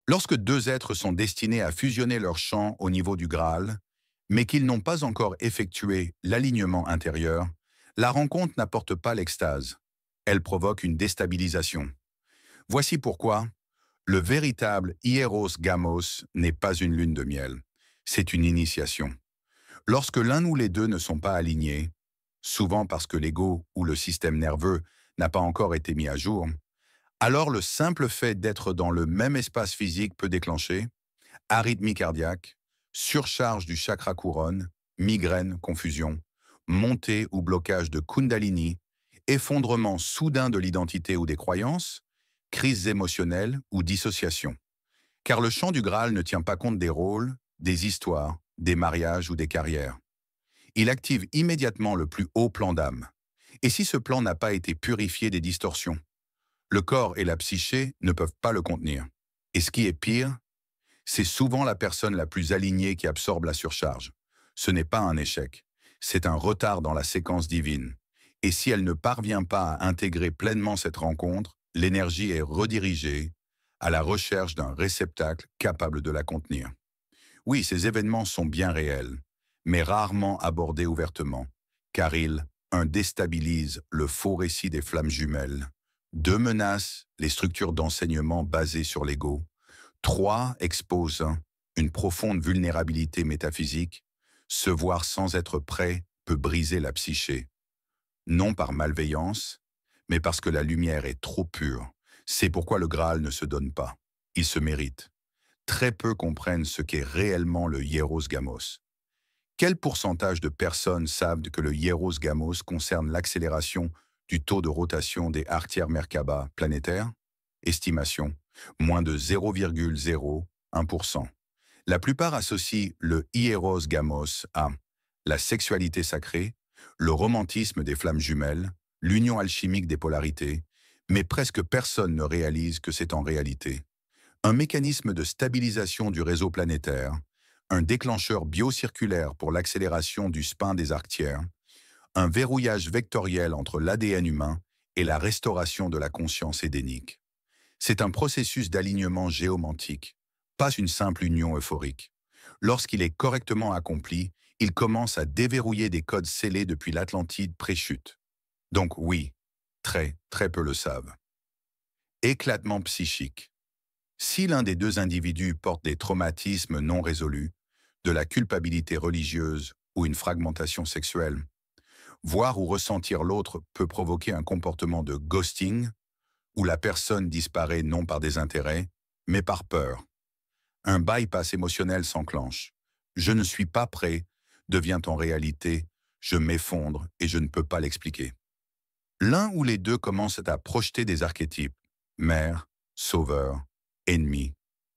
Lorsque deux êtres sont destinés à fusionner leurs champs au niveau du Graal, mais qu'ils n'ont pas encore effectué l'alignement intérieur, la rencontre n'apporte pas l'extase. Elle provoque une déstabilisation. Voici pourquoi le véritable Hieros Gamos n'est pas une lune de miel. C'est une initiation. Lorsque l'un ou les deux ne sont pas alignés, souvent parce que l'ego ou le système nerveux n'a pas encore été mis à jour, alors le simple fait d'être dans le même espace physique peut déclencher arythmie cardiaque, surcharge du chakra couronne, migraine, confusion, montée ou blocage de Kundalini, effondrement soudain de l'identité ou des croyances, crises émotionnelles ou dissociation. Car le chant du Graal ne tient pas compte des rôles, des histoires, des mariages ou des carrières. Il active immédiatement le plus haut plan d'âme. Et si ce plan n'a pas été purifié des distorsions, le corps et la psyché ne peuvent pas le contenir. Et ce qui est pire, c'est souvent la personne la plus alignée qui absorbe la surcharge. Ce n'est pas un échec, c'est un retard dans la séquence divine. Et si elle ne parvient pas à intégrer pleinement cette rencontre, l'énergie est redirigée à la recherche d'un réceptacle capable de la contenir. Oui, ces événements sont bien réels, mais rarement abordés ouvertement, car ils, un, déstabilisent le faux récit des flammes jumelles, deux, menacent les structures d'enseignement basées sur l'ego, trois, exposent une profonde vulnérabilité métaphysique. Se voir sans être prêt peut briser la psyché, non par malveillance, mais parce que la lumière est trop pure. C'est pourquoi le Graal ne se donne pas. Il se mérite. Très peu comprennent ce qu'est réellement le Hieros Gamos. Quel pourcentage de personnes savent que le Hieros Gamos concerne l'accélération du taux de rotation des artères Merkaba planétaires? Estimation, moins de 0,01%. La plupart associent le Hieros Gamos à la sexualité sacrée, le romantisme des flammes jumelles, l'union alchimique des polarités, mais presque personne ne réalise que c'est en réalité un mécanisme de stabilisation du réseau planétaire, un déclencheur biocirculaire pour l'accélération du spin des artères, un verrouillage vectoriel entre l'ADN humain et la restauration de la conscience édénique. C'est un processus d'alignement géomantique, pas une simple union euphorique. Lorsqu'il est correctement accompli, il commence à déverrouiller des codes scellés depuis l'Atlantide pré-chute. Donc oui, très peu le savent. Éclatement psychique. Si l'un des deux individus porte des traumatismes non résolus, de la culpabilité religieuse ou une fragmentation sexuelle, voir ou ressentir l'autre peut provoquer un comportement de ghosting, où la personne disparaît non par désintérêt, mais par peur. Un bypass émotionnel s'enclenche. Je ne suis pas prêt devient en réalité je m'effondre et je ne peux pas l'expliquer. L'un ou les deux commencent à projeter des archétypes, mère, sauveur, ennemi,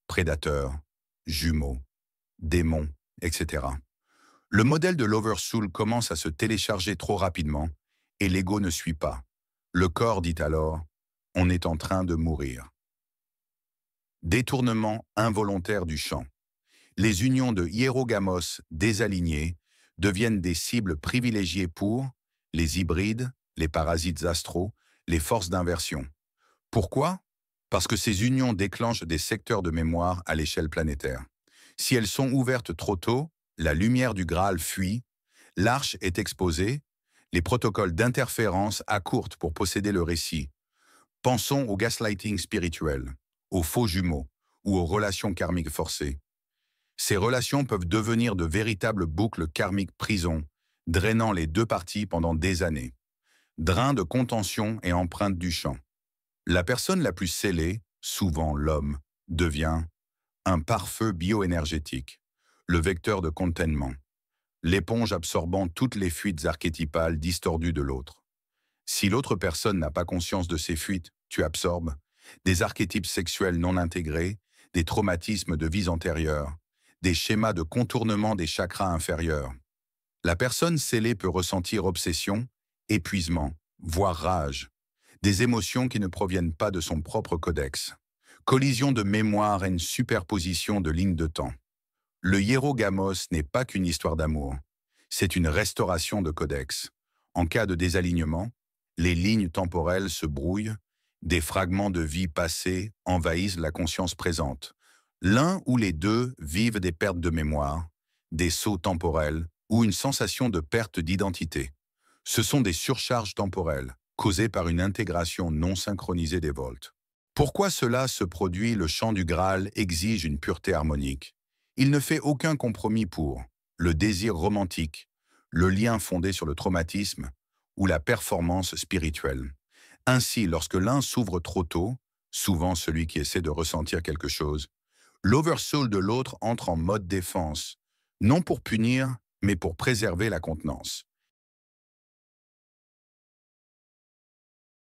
prédateur, jumeau, démon, etc. Le modèle de l'Oversoul commence à se télécharger trop rapidement et l'ego ne suit pas. Le corps dit alors « on est en train de mourir ». Détournement involontaire du champ. Les unions de hiérogamos désalignées deviennent des cibles privilégiées pour les hybrides, les parasites astraux, les forces d'inversion. Pourquoi? Parce que ces unions déclenchent des secteurs de mémoire à l'échelle planétaire. Si elles sont ouvertes trop tôt, la lumière du Graal fuit, l'arche est exposée, les protocoles d'interférence accourtent pour posséder le récit. Pensons au gaslighting spirituel, aux faux jumeaux ou aux relations karmiques forcées. Ces relations peuvent devenir de véritables boucles karmiques prisons, drainant les deux parties pendant des années. Drain de contention et empreinte du champ. La personne la plus scellée, souvent l'homme, devient un pare-feu bioénergétique, le vecteur de containment, l'éponge absorbant toutes les fuites archétypales distordues de l'autre. Si l'autre personne n'a pas conscience de ces fuites, tu absorbes des archétypes sexuels non intégrés, des traumatismes de vies antérieures, des schémas de contournement des chakras inférieurs. La personne scellée peut ressentir obsession, épuisement, voire rage, des émotions qui ne proviennent pas de son propre codex. Collision de mémoire et une superposition de lignes de temps. Le hiérogamos n'est pas qu'une histoire d'amour, c'est une restauration de codex. En cas de désalignement, les lignes temporelles se brouillent, des fragments de vie passée envahissent la conscience présente, L'un ou les deux vivent des pertes de mémoire, des sauts temporels ou une sensation de perte d'identité. Ce sont des surcharges temporelles causées par une intégration non synchronisée des volts. Pourquoi cela se produit? Le chant du Graal exige une pureté harmonique. Il ne fait aucun compromis pour le désir romantique, le lien fondé sur le traumatisme ou la performance spirituelle. Ainsi, lorsque l'un s'ouvre trop tôt, souvent celui qui essaie de ressentir quelque chose, l'oversoul de l'autre entre en mode défense, non pour punir, mais pour préserver la contenance.